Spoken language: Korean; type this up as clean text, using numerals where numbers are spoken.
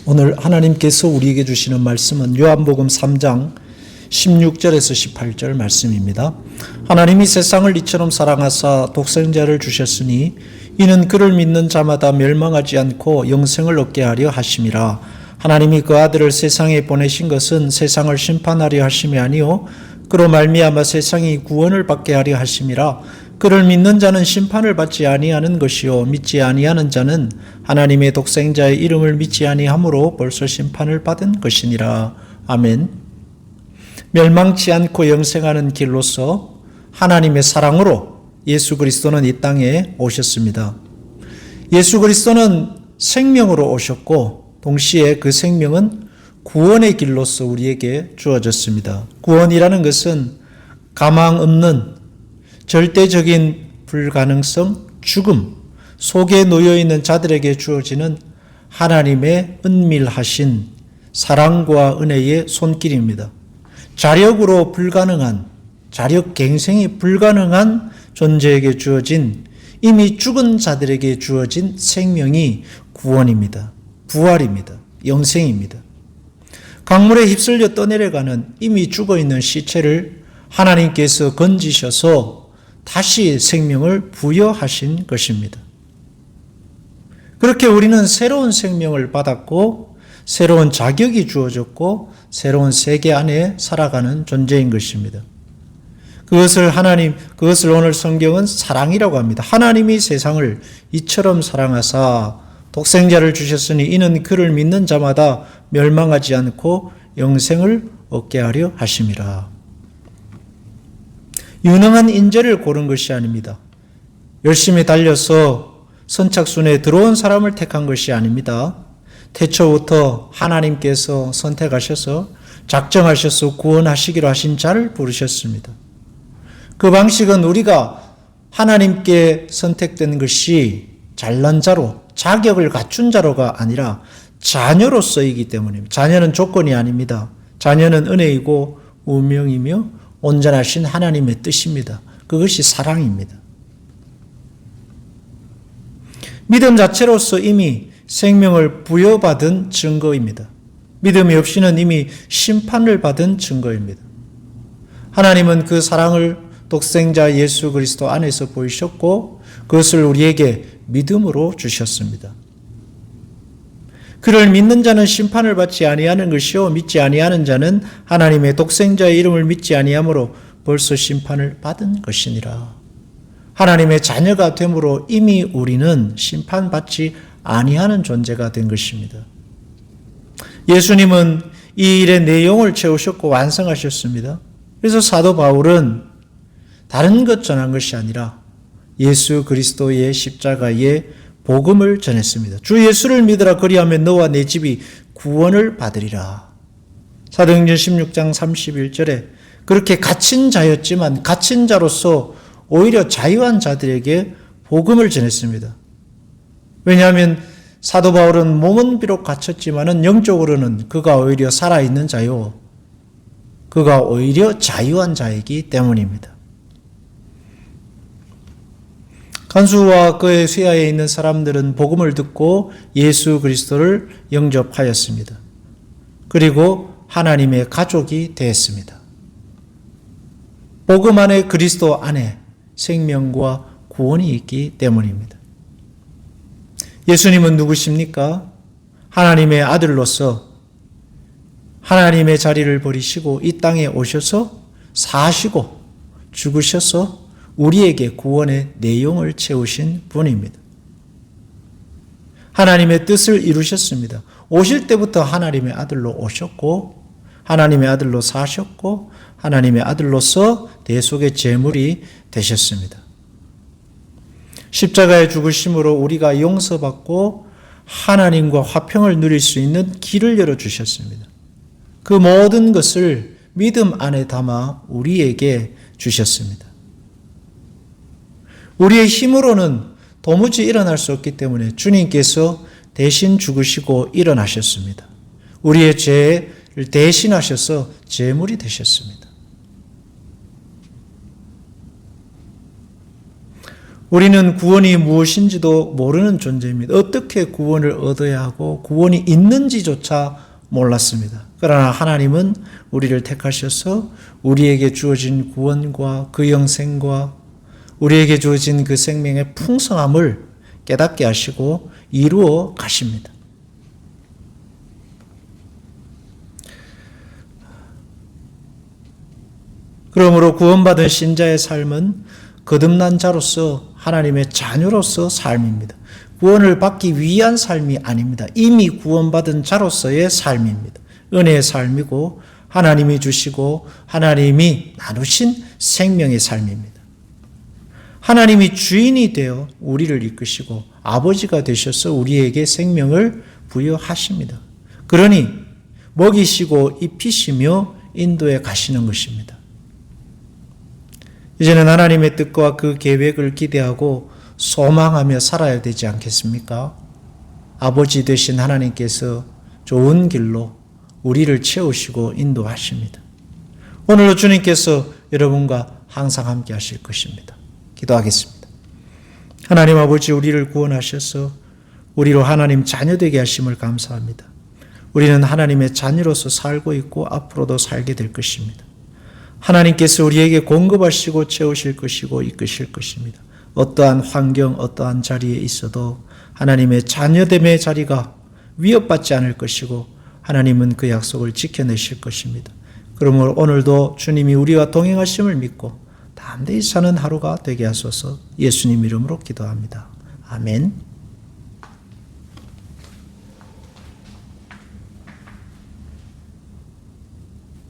오늘 하나님께서 우리에게 주시는 말씀은 요한복음 3장 16절에서 18절 말씀입니다. 하나님이 세상을 이처럼 사랑하사 독생자를 주셨으니 이는 그를 믿는 자마다 멸망하지 않고 영생을 얻게 하려 하심이라. 하나님이 그 아들을 세상에 보내신 것은 세상을 심판하려 하심이 아니요 그로 말미암아 세상이 구원을 받게 하려 하심이라. 그를 믿는 자는 심판을 받지 아니하는 것이요 믿지 아니하는 자는 하나님의 독생자의 이름을 믿지 아니하므로 벌써 심판을 받은 것이니라. 아멘. 멸망치 않고 영생하는 길로서 하나님의 사랑으로 예수 그리스도는 이 땅에 오셨습니다. 예수 그리스도는 생명으로 오셨고 동시에 그 생명은 구원의 길로서 우리에게 주어졌습니다. 구원이라는 것은 가망 없는 절대적인 불가능성, 죽음 속에 놓여있는 자들에게 주어지는 하나님의 은밀하신 사랑과 은혜의 손길입니다. 자력으로 불가능한, 자력 갱생이 불가능한 존재에게 주어진, 이미 죽은 자들에게 주어진 생명이 구원입니다. 부활입니다. 영생입니다. 강물에 휩쓸려 떠내려가는 이미 죽어있는 시체를 하나님께서 건지셔서 다시 생명을 부여하신 것입니다. 그렇게 우리는 새로운 생명을 받았고 새로운 자격이 주어졌고 새로운 세계 안에 살아가는 존재인 것입니다. 그것을 오늘 성경은 사랑이라고 합니다. 하나님이 세상을 이처럼 사랑하사 독생자를 주셨으니 이는 그를 믿는 자마다 멸망하지 않고 영생을 얻게 하려 하심이라. 유능한 인재를 고른 것이 아닙니다. 열심히 달려서 선착순에 들어온 사람을 택한 것이 아닙니다. 태초부터 하나님께서 선택하셔서 작정하셔서 구원하시기로 하신 자를 부르셨습니다. 그 방식은 우리가 하나님께 선택된 것이 잘난 자로, 자격을 갖춘 자로가 아니라 자녀로서이기 때문입니다. 자녀는 조건이 아닙니다. 자녀는 은혜이고 운명이며 온전하신 하나님의 뜻입니다. 그것이 사랑입니다. 믿음 자체로서 이미 생명을 부여받은 증거입니다. 믿음이 없이는 이미 심판을 받은 증거입니다. 하나님은 그 사랑을 독생자 예수 그리스도 안에서 보이셨고 그것을 우리에게 믿음으로 주셨습니다. 그를 믿는 자는 심판을 받지 아니하는 것이요 믿지 아니하는 자는 하나님의 독생자의 이름을 믿지 아니하므로 벌써 심판을 받은 것이니라. 하나님의 자녀가 됨으로 이미 우리는 심판받지 아니하는 존재가 된 것입니다. 예수님은 이 일의 내용을 채우셨고 완성하셨습니다. 그래서 사도 바울은 다른 것 전한 것이 아니라 예수 그리스도의 십자가의 복음을 전했습니다. 주 예수를 믿으라 그리하면 너와 내 집이 구원을 받으리라. 사도행전 16장 31절에 그렇게 갇힌 자였지만 갇힌 자로서 오히려 자유한 자들에게 복음을 전했습니다. 왜냐하면 사도 바울은 몸은 비록 갇혔지만은 영적으로는 그가 오히려 살아있는 자요. 그가 오히려 자유한 자이기 때문입니다. 간수와 그의 쇠하에 있는 사람들은 복음을 듣고 예수 그리스도를 영접하였습니다. 그리고 하나님의 가족이 되었습니다. 복음 안에 그리스도 안에 생명과 구원이 있기 때문입니다. 예수님은 누구십니까? 하나님의 아들로서 하나님의 자리를 버리시고 이 땅에 오셔서 사시고 죽으셔서 우리에게 구원의 내용을 채우신 분입니다. 하나님의 뜻을 이루셨습니다. 오실 때부터 하나님의 아들로 오셨고 하나님의 아들로 사셨고 하나님의 아들로서 대속의 제물이 되셨습니다. 십자가의 죽으심으로 우리가 용서받고 하나님과 화평을 누릴 수 있는 길을 열어주셨습니다. 그 모든 것을 믿음 안에 담아 우리에게 주셨습니다. 우리의 힘으로는 도무지 일어날 수 없기 때문에 주님께서 대신 죽으시고 일어나셨습니다. 우리의 죄를 대신하셔서 제물이 되셨습니다. 우리는 구원이 무엇인지도 모르는 존재입니다. 어떻게 구원을 얻어야 하고 구원이 있는지조차 몰랐습니다. 그러나 하나님은 우리를 택하셔서 우리에게 주어진 구원과 그 영생과 우리에게 주어진 그 생명의 풍성함을 깨닫게 하시고 이루어 가십니다. 그러므로 구원받은 신자의 삶은 거듭난 자로서 하나님의 자녀로서 삶입니다. 구원을 받기 위한 삶이 아닙니다. 이미 구원받은 자로서의 삶입니다. 은혜의 삶이고 하나님이 주시고 하나님이 나누신 생명의 삶입니다. 하나님이 주인이 되어 우리를 이끄시고 아버지가 되셔서 우리에게 생명을 부여하십니다. 그러니 먹이시고 입히시며 인도해 가시는 것입니다. 이제는 하나님의 뜻과 그 계획을 기대하고 소망하며 살아야 되지 않겠습니까? 아버지 되신 하나님께서 좋은 길로 우리를 채우시고 인도하십니다. 오늘도 주님께서 여러분과 항상 함께 하실 것입니다. 기도하겠습니다. 하나님 아버지, 우리를 구원하셔서 우리로 하나님 자녀 되게 하심을 감사합니다. 우리는 하나님의 자녀로서 살고 있고 앞으로도 살게 될 것입니다. 하나님께서 우리에게 공급하시고 채우실 것이고 이끄실 것입니다. 어떠한 환경, 어떠한 자리에 있어도 하나님의 자녀됨의 자리가 위협받지 않을 것이고 하나님은 그 약속을 지켜내실 것입니다. 그러므로 오늘도 주님이 우리와 동행하심을 믿고 담대히 사는 하루가 되게 하소서. 예수님 이름으로 기도합니다. 아멘.